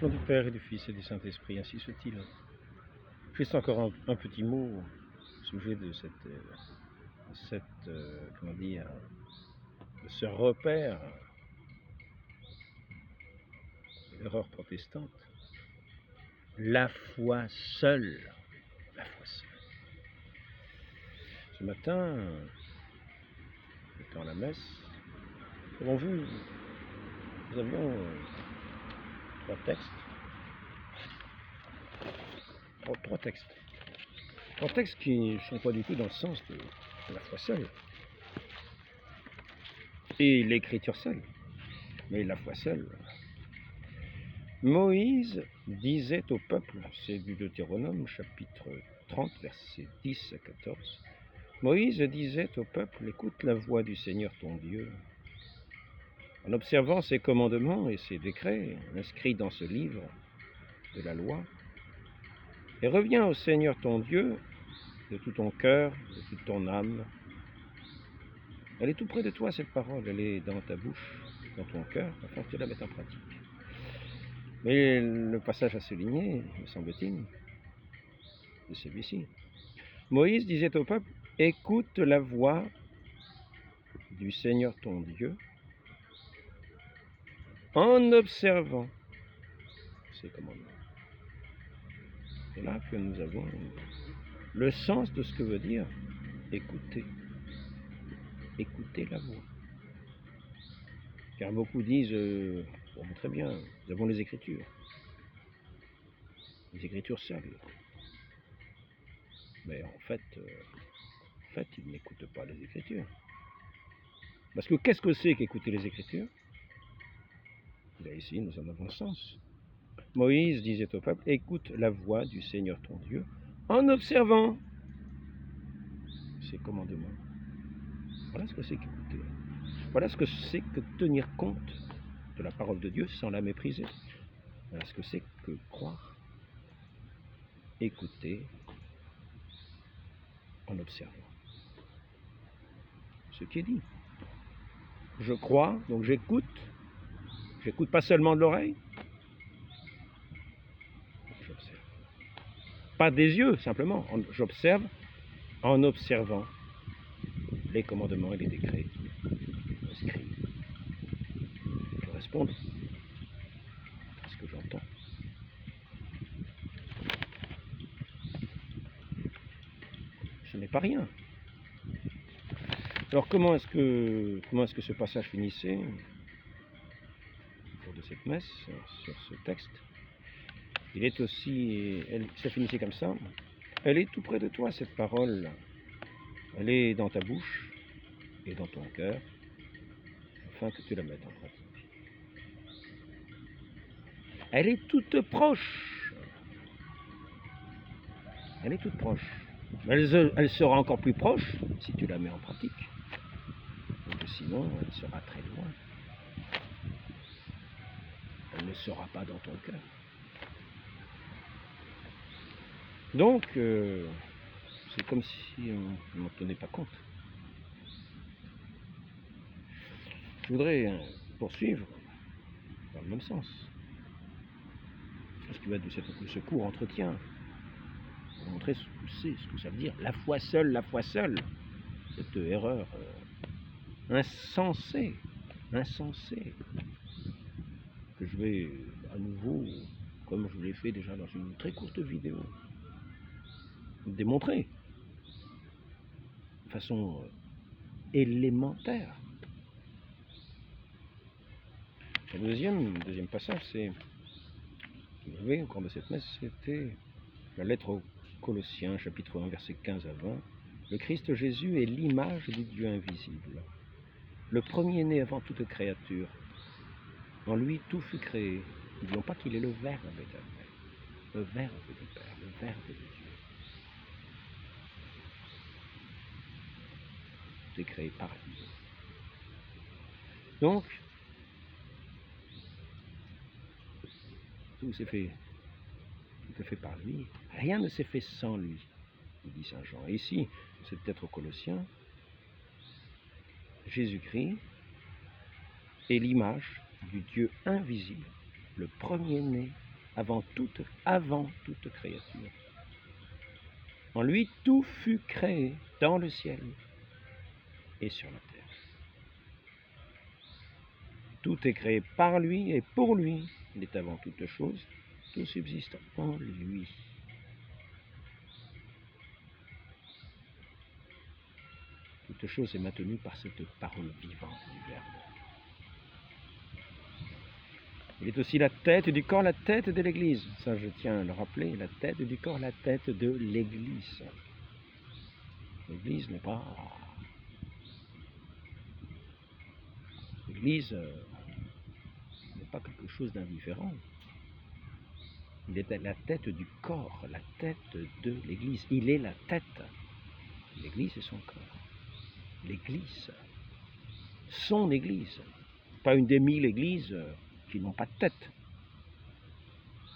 Au nom du Père et du Fils et du Saint-Esprit, ainsi soit-il. Juste encore un petit mot au sujet de comment dire, de ce repère, l'erreur protestante. La foi seule. La foi seule. Ce matin, étant à la messe, devant vous, nous avions trois textes. Trois textes qui ne sont pas du tout dans le sens de la foi seule. Et l'écriture seule. Mais la foi seule. Moïse disait au peuple, c'est du Deutéronome, chapitre 30, versets 10 à 14. Moïse disait au peuple, écoute la voix du Seigneur ton Dieu. En observant ses commandements et ses décrets inscrits dans ce livre de la loi, et reviens au Seigneur ton Dieu de tout ton cœur, de toute ton âme. Elle est tout près de toi, cette parole, elle est dans ta bouche, dans ton cœur, afin que tu la mettes en pratique. Mais le passage à souligner, me semble-t-il, c'est celui-ci. Moïse disait au peuple, écoute la voix du Seigneur ton Dieu en observant ses commandements. C'est là que nous avons le sens de ce que veut dire écouter. Écouter la voix. Car beaucoup disent, bon, très bien, nous avons les Écritures seules. Mais en fait, ils n'écoutent pas les Écritures. Parce que qu'est-ce que c'est qu'écouter les Écritures? Là, ici, nous en avons le sens. Moïse disait au peuple, écoute la voix du Seigneur ton Dieu en observant ses commandements. Voilà ce que c'est qu'écouter. Voilà ce que c'est que tenir compte de la parole de Dieu sans la mépriser. Voilà ce que c'est que croire, écouter en observant. Ce qui est dit. Je crois, donc j'écoute. J'écoute pas seulement de l'oreille. J'observe. Pas des yeux, simplement. J'observe en observant les commandements et les décrets inscrits qui correspondent à ce que j'entends. Ce n'est pas rien. Alors comment est-ce que ce passage finissait au cours de cette messe sur ce texte? Il est aussi, ça finissait comme ça. Elle est tout près de toi, cette parole. Elle est dans ta bouche et dans ton cœur, afin que tu la mettes en pratique. Elle est toute proche. Elle est toute proche. Elle sera encore plus proche si tu la mets en pratique. Donc sinon, elle sera très loin. Elle ne sera pas dans ton cœur. Donc, c'est comme si on n'en tenait pas compte. Je voudrais poursuivre dans le même sens. Ce qui va être de ce court entretien, pour montrer ce que ça veut dire. La foi seule, cette erreur insensée, que je vais à nouveau, comme je l'ai fait déjà dans une très courte vidéo, démontrer de façon élémentaire. Le deuxième passage, c'est, vous voyez, au cours de cette messe, c'était la lettre aux Colossiens, chapitre 1, versets 15 à 20. Le Christ Jésus est l'image du Dieu invisible, le premier-né avant toute créature. En lui, tout fut créé. N'oublions pas qu'il est le Verbe éternel, le Verbe du Père, le Verbe de Dieu. Tout est créé par lui. Donc, tout s'est fait par lui. Rien ne s'est fait sans lui, dit Saint Jean. Et ici, c'est peut-être aux Colossiens, Jésus-Christ est l'image du Dieu invisible, le premier-né avant toute créature. En lui, tout fut créé dans le ciel et sur la terre. Tout est créé par lui et pour lui. Il est avant toute chose, tout subsiste en lui. Toute chose est maintenue par cette parole vivante du Verbe. Il est aussi la tête du corps, la tête de l'Église. Ça, je tiens à le rappeler, la tête du corps, la tête de l'Église. L'Église n'est pas... L'Église n'est pas quelque chose d'indifférent. Il est la tête du corps, la tête de l'Église. Il est la tête. L'Église est son corps. L'Église. Son Église. Pas une des 1000 églises qui n'ont pas de tête.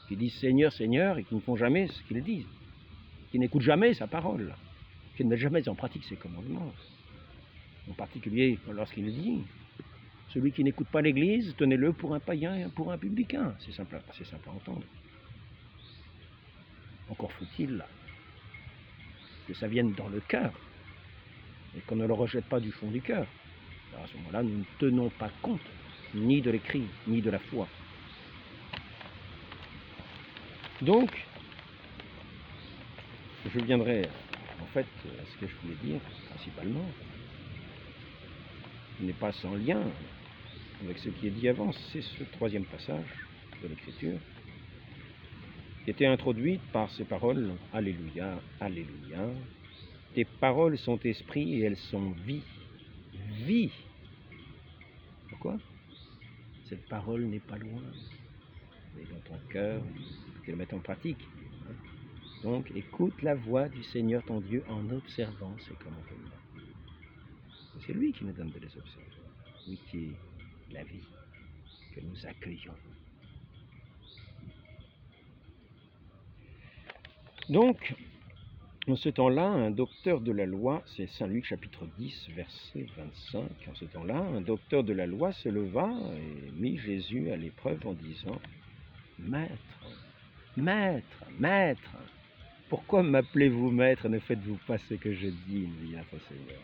Qui disent Seigneur, Seigneur et qui ne font jamais ce qu'ils disent. Qui n'écoutent jamais sa parole. Qui ne mettent jamais en pratique ses commandements. En particulier lorsqu'il dit celui qui n'écoute pas l'Église, tenez-le pour un païen et pour un publicain. C'est simple à entendre. Encore faut-il que ça vienne dans le cœur et qu'on ne le rejette pas du fond du cœur. Alors à ce moment-là, nous ne tenons pas compte ni de l'écrit, ni de la foi. Donc, je viendrai en fait à ce que je voulais dire principalement, qui n'est pas sans lien avec ce qui est dit avant, c'est ce troisième passage de l'Écriture, qui était introduite par ces paroles « Alléluia, Alléluia ». Tes paroles sont esprit et elles sont vie. Vie. Pourquoi? Cette parole n'est pas loin. Elle est dans ton cœur, tu la mets en pratique. Donc, écoute la voix du Seigneur ton Dieu en observant ses commandements. C'est lui qui nous donne de les observer. Lui qui est la vie que nous accueillons. Donc, en ce temps-là, un docteur de la loi, c'est Saint Luc chapitre 10, verset 25, en ce temps-là, un docteur de la loi se leva et mit Jésus à l'épreuve en disant « Maître, Maître, Maître, pourquoi m'appelez-vous Maître, ne faites-vous pas ce que je dis, dit notre Seigneur.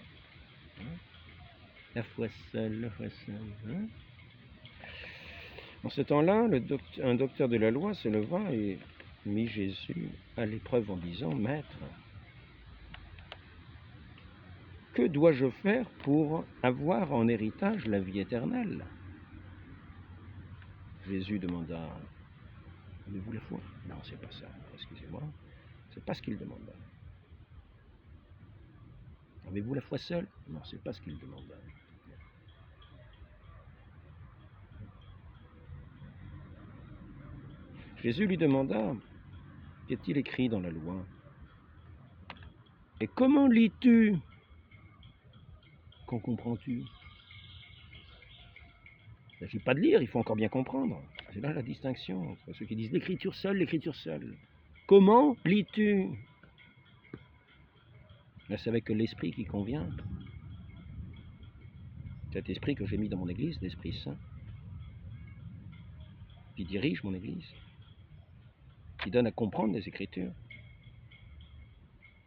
La foi seule, la foi seule. Hein? En ce temps-là, un docteur de la loi se leva et mit Jésus à l'épreuve en disant « Maître, que dois-je faire pour avoir en héritage la vie éternelle ?» Jésus demanda « Avez-vous la foi ?» Non, c'est pas ça, excusez-moi. C'est pas ce qu'il demanda. Avez-vous la foi seule? Non, c'est pas ce qu'il demanda. Jésus lui demanda, qu'est-il écrit dans la loi? Et comment lis-tu? Qu'en comprends-tu? Il ne s'agit pas de lire, il faut encore bien comprendre. C'est là la distinction entre ceux qui disent l'écriture seule, l'écriture seule. Comment lis-tu? Là, c'est avec l'esprit qui convient. Cet esprit que j'ai mis dans mon église, l'Esprit Saint, qui dirige mon église, qui donne à comprendre les Écritures,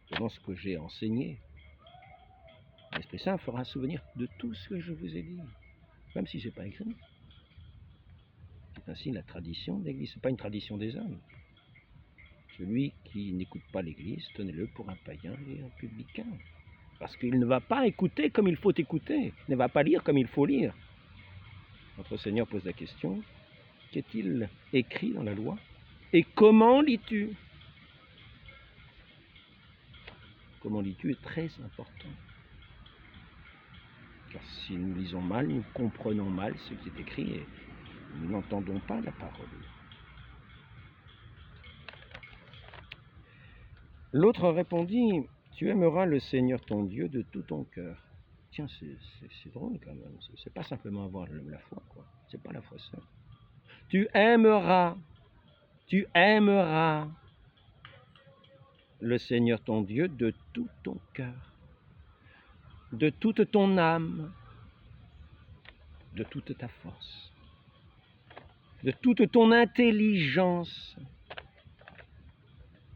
selon ce que j'ai enseigné. L'Esprit Saint fera souvenir de tout ce que je vous ai dit, même si ce n'est pas écrit. C'est ainsi la tradition de l'Église, ce n'est pas une tradition des hommes. Celui qui n'écoute pas l'Église, tenez-le pour un païen et un publicain. Parce qu'il ne va pas écouter comme il faut écouter, il ne va pas lire comme il faut lire. Notre Seigneur pose la question, qu'est-il écrit dans la loi? Et comment lis-tu? Comment lis-tu est très important. Car si nous lisons mal, nous comprenons mal ce qui est écrit et nous n'entendons pas la parole. L'autre répondit, tu aimeras le Seigneur ton Dieu de tout ton cœur. Tiens, c'est drôle quand même. C'est pas simplement avoir la foi, quoi. C'est pas la foi seule. Tu aimeras le Seigneur ton Dieu de tout ton cœur, de toute ton âme, de toute ta force. de toute ton intelligence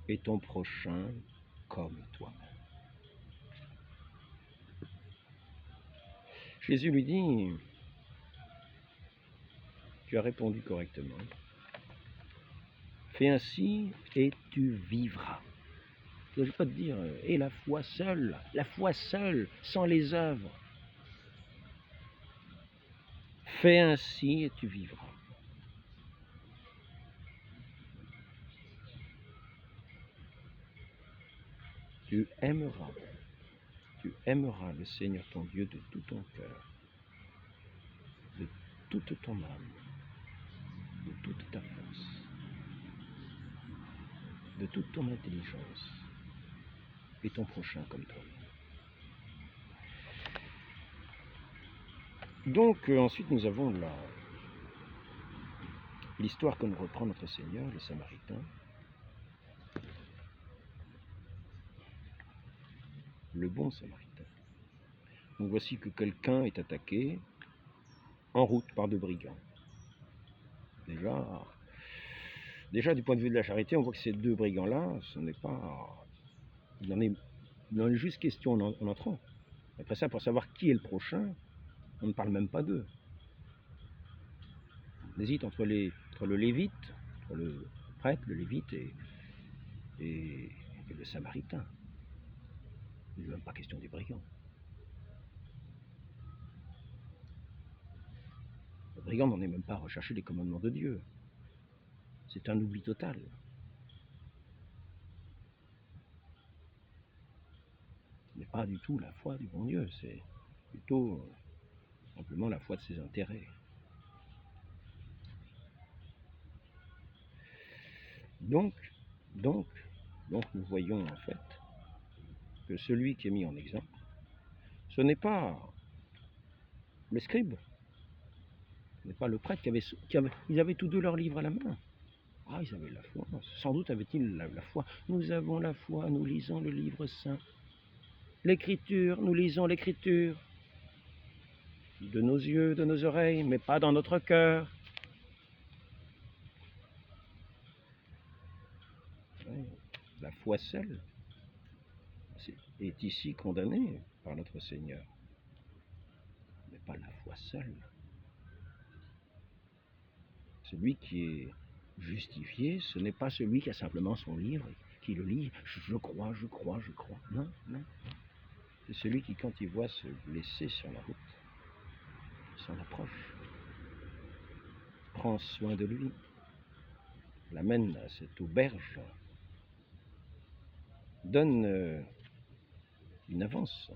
et ton prochain comme toi-même. Jésus lui dit, tu as répondu correctement. Fais ainsi et tu vivras. Je ne vais pas te dire, et la foi seule, sans les œuvres. Fais ainsi et tu vivras. Tu aimeras le Seigneur ton Dieu de tout ton cœur, de toute ton âme, de toute ta force, de toute ton intelligence, et ton prochain comme toi. Donc, ensuite, nous avons l'histoire que nous reprend notre Seigneur, le Samaritain. Le bon Samaritain. Donc voici que quelqu'un est attaqué en route par deux brigands. Déjà, du point de vue de la charité, on voit que ces deux brigands-là, ce n'est pas... Il en est juste question en entrant. Après ça, pour savoir qui est le prochain, on ne parle même pas d'eux. On hésite entre le lévite, entre le prêtre, le lévite et le Samaritain. Il n'est même pas question des brigands. Le brigand n'en est même pas à rechercher les commandements de Dieu. C'est un oubli total. Ce n'est pas du tout la foi du bon Dieu, c'est plutôt simplement la foi de ses intérêts. Donc, nous voyons en fait que celui qui est mis en exemple, ce n'est pas le scribe, ce n'est pas le prêtre ils avaient tous deux leurs livres à la main. Ah, ils avaient la foi. Sans doute avaient-ils la foi. Nous avons la foi, nous lisons le livre saint. L'écriture, nous lisons l'écriture. De nos yeux, de nos oreilles, mais pas dans notre cœur. La foi seule est ici condamnée par notre Seigneur. Mais pas la foi seule. Celui qui est justifié, ce n'est pas celui qui a simplement son livre, qui le lit, je crois. Non. C'est celui qui, quand il voit se blesser sur la route, s'en approche, prend soin de lui, l'amène à cette auberge, donne une avance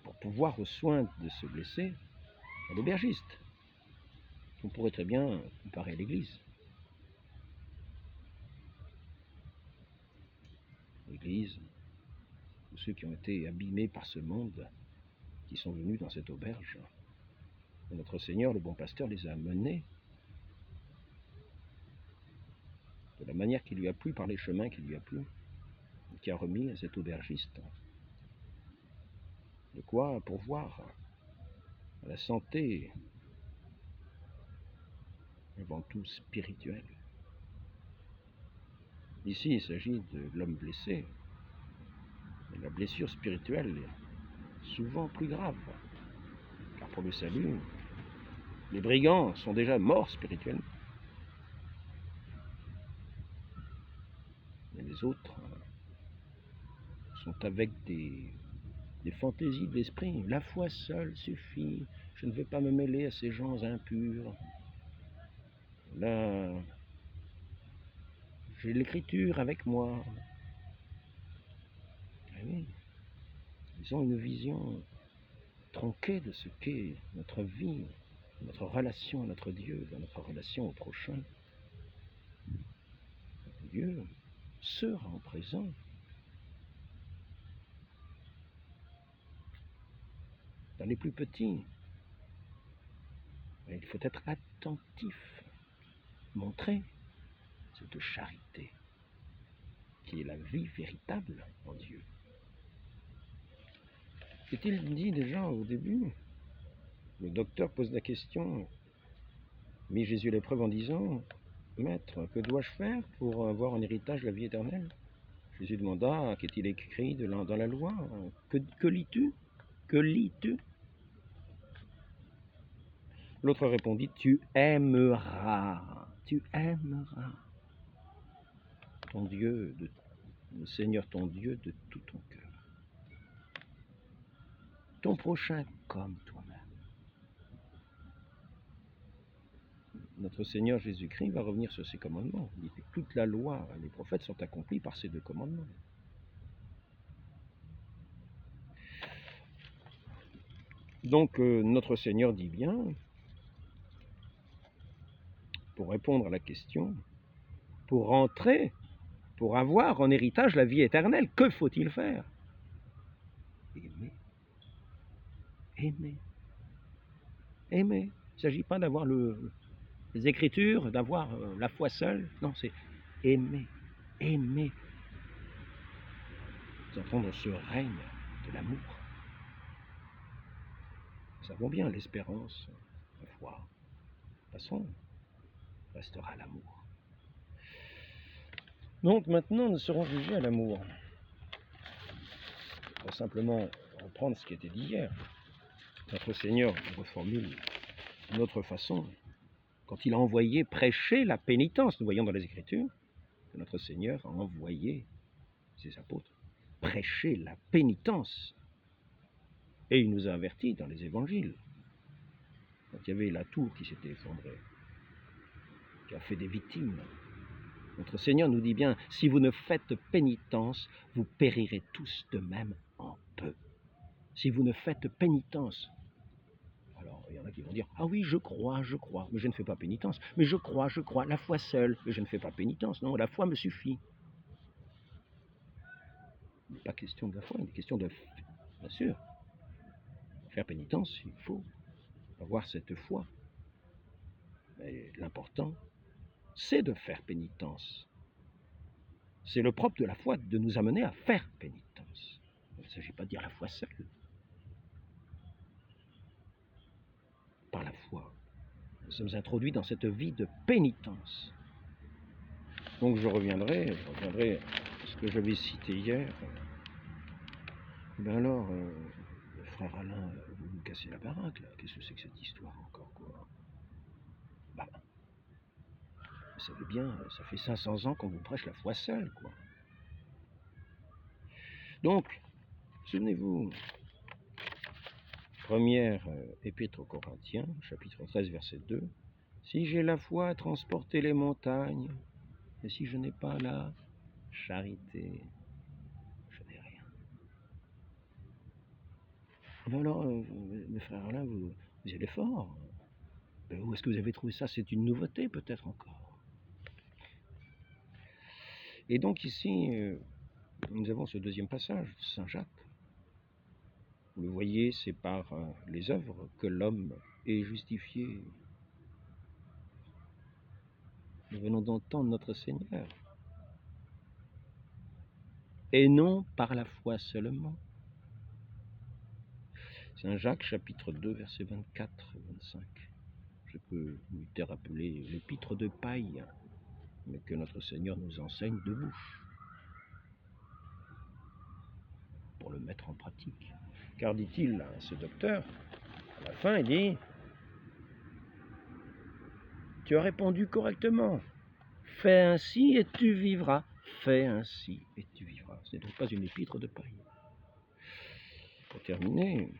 pour pouvoir aux soins de ce blessé à l'aubergiste. On pourrait très bien comparer à l'église. L'église, tous ceux qui ont été abîmés par ce monde, qui sont venus dans cette auberge, et notre Seigneur, le bon pasteur, les a menés de la manière qui lui a plu, par les chemins qui lui a plu, et qui a remis à cet aubergiste de quoi pourvoir à la santé, avant tout spirituelle. Ici, il s'agit de l'homme blessé, mais la blessure spirituelle est souvent plus grave, car pour le salut, les brigands sont déjà morts spirituellement. Et les autres sont avec des fantaisies de l'esprit. La foi seule suffit. Je ne veux pas me mêler à ces gens impurs. Là, j'ai l'écriture avec moi. Et oui, ils ont une vision tronquée de ce qu'est notre vie, notre relation à notre Dieu, notre relation au prochain. Dieu sera en présent. Dans les plus petits, il faut être attentif, montrer cette charité qui est la vie véritable en Dieu. Est-il dit déjà au début, le docteur pose la question, mit Jésus à l'épreuve en disant, « Maître, que dois-je faire pour avoir en héritage la vie éternelle ?» Jésus demanda, « Qu'est-il écrit dans la loi? Que lis-tu? Que lis-tu » L'autre répondit, « Tu aimeras ton Dieu, le Seigneur ton Dieu de tout ton cœur, ton prochain comme toi-même. » Notre Seigneur Jésus-Christ va revenir sur ces commandements. Il dit que toute la loi, les prophètes sont accomplis par ces 2 commandements. Donc notre Seigneur dit bien, pour répondre à la question, pour rentrer, pour avoir en héritage la vie éternelle, que faut-il faire? Aimer. Aimer. Aimer. Il ne s'agit pas d'avoir les Écritures, d'avoir la foi seule. Non, c'est aimer. Aimer. Nous entrons dans ce règne de l'amour. Nous savons bien l'espérance, la foi. De toute façon, restera l'amour. Donc maintenant, nous serons jugés à l'amour. On va simplement reprendre ce qui était dit hier. Notre Seigneur reformule d'une autre façon. Quand il a envoyé prêcher la pénitence, nous voyons dans les Écritures que notre Seigneur a envoyé ses apôtres prêcher la pénitence. Et il nous a avertis dans les Évangiles. Quand il y avait la tour qui s'était effondrée, qui a fait des victimes, notre Seigneur nous dit bien, si vous ne faites pénitence, vous périrez tous de même en peu. Si vous ne faites pénitence, alors il y en a qui vont dire, ah oui, je crois, mais je ne fais pas pénitence. Mais je crois, la foi seule, mais je ne fais pas pénitence. Non, la foi me suffit. Il n'est pas question de la foi, il est question de, bien sûr, faire pénitence, il faut avoir cette foi. Mais l'important, c'est de faire pénitence. C'est le propre de la foi de nous amener à faire pénitence. Il ne s'agit pas de dire la foi seule. Par la foi, nous sommes introduits dans cette vie de pénitence. Donc je reviendrai à ce que j'avais cité hier. Ben alors, le frère Alain, vous nous cassez la baraque, là. Qu'est-ce que c'est que cette histoire encore, quoi? Bah, vous savez bien, ça fait 500 ans qu'on vous prêche la foi seule, quoi. Donc, souvenez-vous, première épître aux Corinthiens, chapitre 13, verset 2, « Si j'ai la foi à transporter les montagnes, et si je n'ai pas la charité, je n'ai rien. » Ben alors, mes frères Alain, vous allez fort. Ben, où est-ce que vous avez trouvé ça? C'est une nouveauté, peut-être encore. Et donc ici, nous avons ce deuxième passage, Saint Jacques. Vous le voyez, c'est par les œuvres que l'homme est justifié. Nous venons d'entendre notre Seigneur. Et non par la foi seulement. Saint Jacques, chapitre 2, versets 24 et 25. Je peux lui te rappeler l'épître de paille, mais que notre Seigneur nous enseigne de bouche, pour le mettre en pratique. Car, dit-il à ce docteur, à la fin, il dit, « Tu as répondu correctement. Fais ainsi et tu vivras. Fais ainsi et tu vivras. » Ce n'est donc pas une épître de paille. Pour terminer,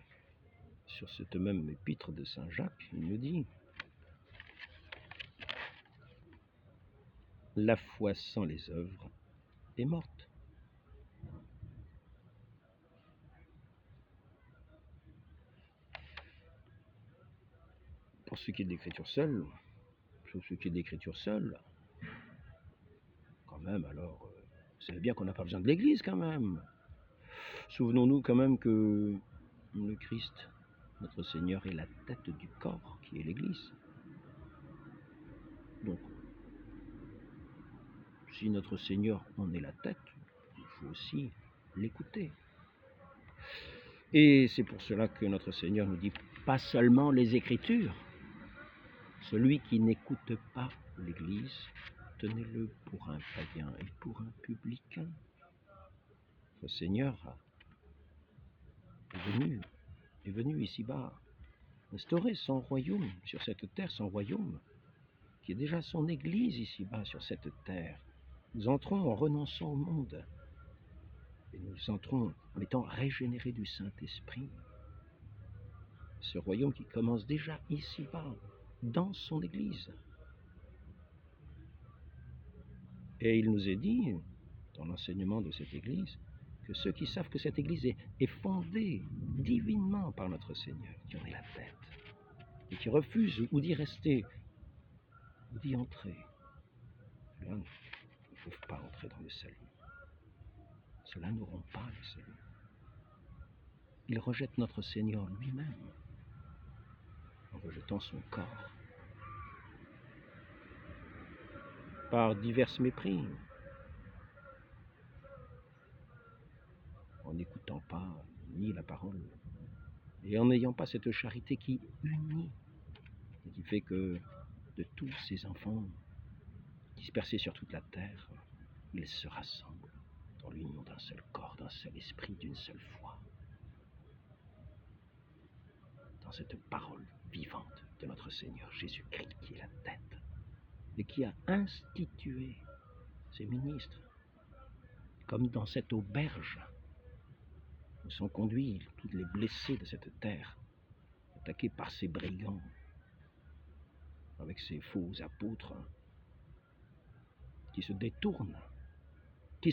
sur cette même épître de Saint Jacques, il nous dit, « La foi sans les œuvres est morte. » Pour ce qui est de l'écriture seule, quand même, alors, vous savez bien qu'on n'a pas besoin de l'Église quand même. Souvenons-nous quand même que le Christ, notre Seigneur, est la tête du corps qui est l'Église. Donc, si notre Seigneur en est la tête, il faut aussi l'écouter. Et c'est pour cela que notre Seigneur nous dit pas seulement les Écritures, Celui qui n'écoute pas l'Église, tenez-le pour un païen et pour un publicain. Le Seigneur est venu ici-bas instaurer son royaume sur cette terre, son royaume, qui est déjà son Église ici-bas sur cette terre. Nous entrons en renonçant au monde, et nous entrons en étant régénérés du Saint-Esprit. Ce royaume qui commence déjà ici-bas, dans son Église. Et il nous est dit, dans l'enseignement de cette Église, que ceux qui savent que cette Église est fondée divinement par notre Seigneur, qui en est la tête, et qui refusent ou d'y rester, ou d'y entrer, ceux-là ne peuvent pas entrer dans le salut. Ceux-là n'auront pas le salut. Ils rejettent notre Seigneur lui-même, en rejetant son corps, par divers mépris, en n'écoutant pas ni la parole, et en n'ayant pas cette charité qui unit, et qui fait que de tous ces enfants dispersés sur toute la terre, ils se rassemblent dans l'union d'un seul corps, d'un seul esprit, d'une seule foi, dans cette parole vivante de notre Seigneur Jésus-Christ qui est la tête, et qui a institué ses ministres, comme dans cette auberge où sont conduits tous les blessés de cette terre, attaqués par ces brigands, avec ces faux apôtres, qui se détournent de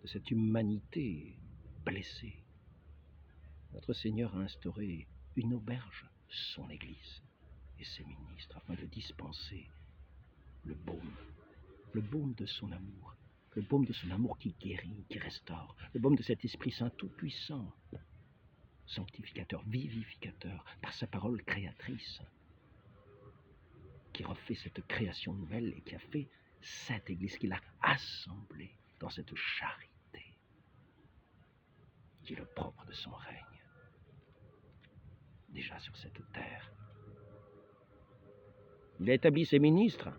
cette humanité blessée. Notre Seigneur a instauré une auberge, son Église et ses ministres, afin de dispenser le baume de son amour, le baume de son amour qui guérit, qui restaure, le baume de cet Esprit Saint tout-puissant, sanctificateur, vivificateur, par sa parole créatrice, qui refait cette création nouvelle et qui a fait cette Église, qui l'a assemblée dans cette charité, qui est le propre de son règne, déjà sur cette terre. Il a établi ses ministres,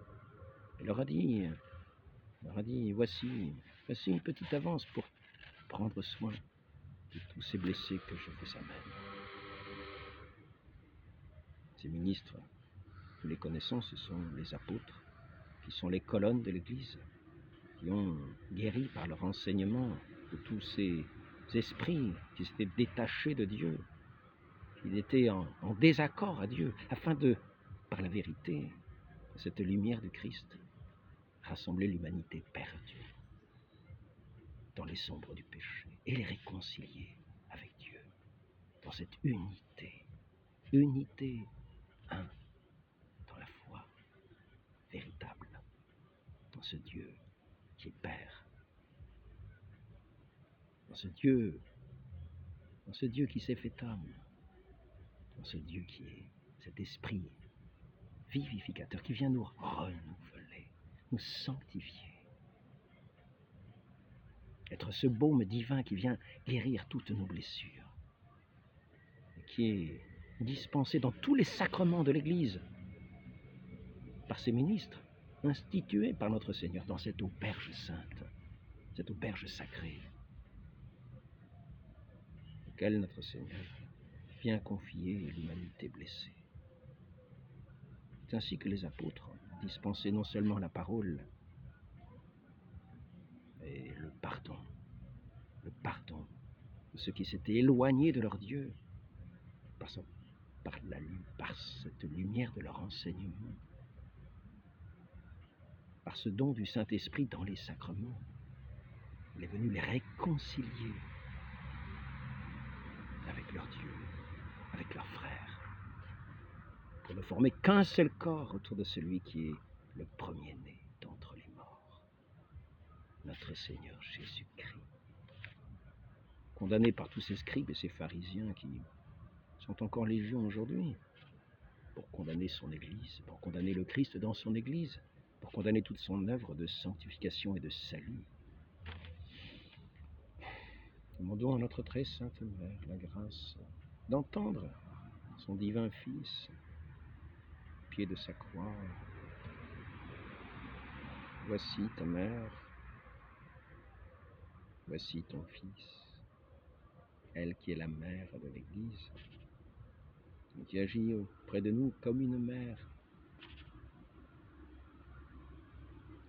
il leur a dit, voici une petite avance pour prendre soin de tous ces blessés que je vous amène. Ces ministres, nous les connaissons, ce sont les apôtres, qui sont les colonnes de l'Église, qui ont guéri par leur enseignement de tous ces esprits qui s'étaient détachés de Dieu, qui étaient en désaccord à Dieu, afin de, par la vérité, cette lumière de Christ, rassembler l'humanité perdue dans les sombres du péché et les réconcilier avec Dieu dans cette unité, un, dans la foi véritable, dans ce Dieu qui est Père, dans ce Dieu qui s'est fait homme, dans ce Dieu qui est cet esprit vivificateur qui vient nous renouveler, nous sanctifier, être ce baume divin qui vient guérir toutes nos blessures, et qui est dispensé dans tous les sacrements de l'Église, par ses ministres, institués par notre Seigneur dans cette auberge sainte, cette auberge sacrée, auquel notre Seigneur vient confier l'humanité blessée. C'est ainsi que les apôtres dispensaient non seulement la parole, mais le pardon de ceux qui s'étaient éloignés de leur Dieu par cette lumière de leur enseignement, par ce don du Saint-Esprit dans les sacrements. Il est venu les réconcilier avec leur Dieu, avec leurs frères, pour ne former qu'un seul corps autour de celui qui est le premier-né d'entre les morts, notre Seigneur Jésus-Christ. Condamné par tous ces scribes et ces pharisiens qui sont encore légion aujourd'hui, pour condamner son Église, pour condamner le Christ dans son Église, pour condamner toute son œuvre de sanctification et de salut. Demandons à notre très sainte Mère la grâce d'entendre son divin Fils, au pied de sa croix. Voici ta mère, voici ton Fils, elle qui est la mère de l'Église, qui agit auprès de nous comme une mère.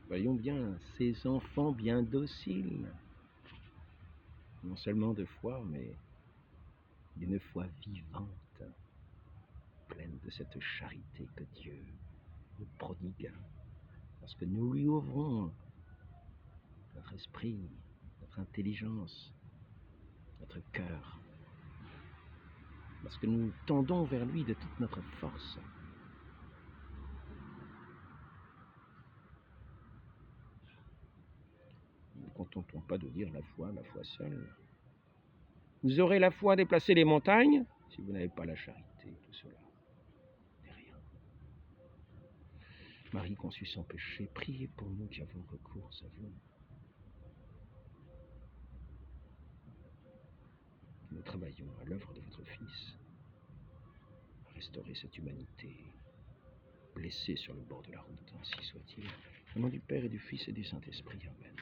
Voyons bien ces enfants bien dociles, non seulement de foi, mais d'une foi vivante, pleine de cette charité que Dieu nous prodigue, parce que nous lui ouvrons notre esprit, notre intelligence, notre cœur, parce que nous tendons vers lui de toute notre force. Ne contentons pas de dire la foi seule. Vous aurez la foi à déplacer les montagnes, si vous n'avez pas la charité, tout cela n'est rien. Marie conçue sans péché, priez pour nous qui avons recours à vous. Nous travaillons à l'œuvre de votre Fils, à restaurer cette humanité blessée sur le bord de la route, ainsi soit-il. Au nom du Père et du Fils et du Saint-Esprit, Amen.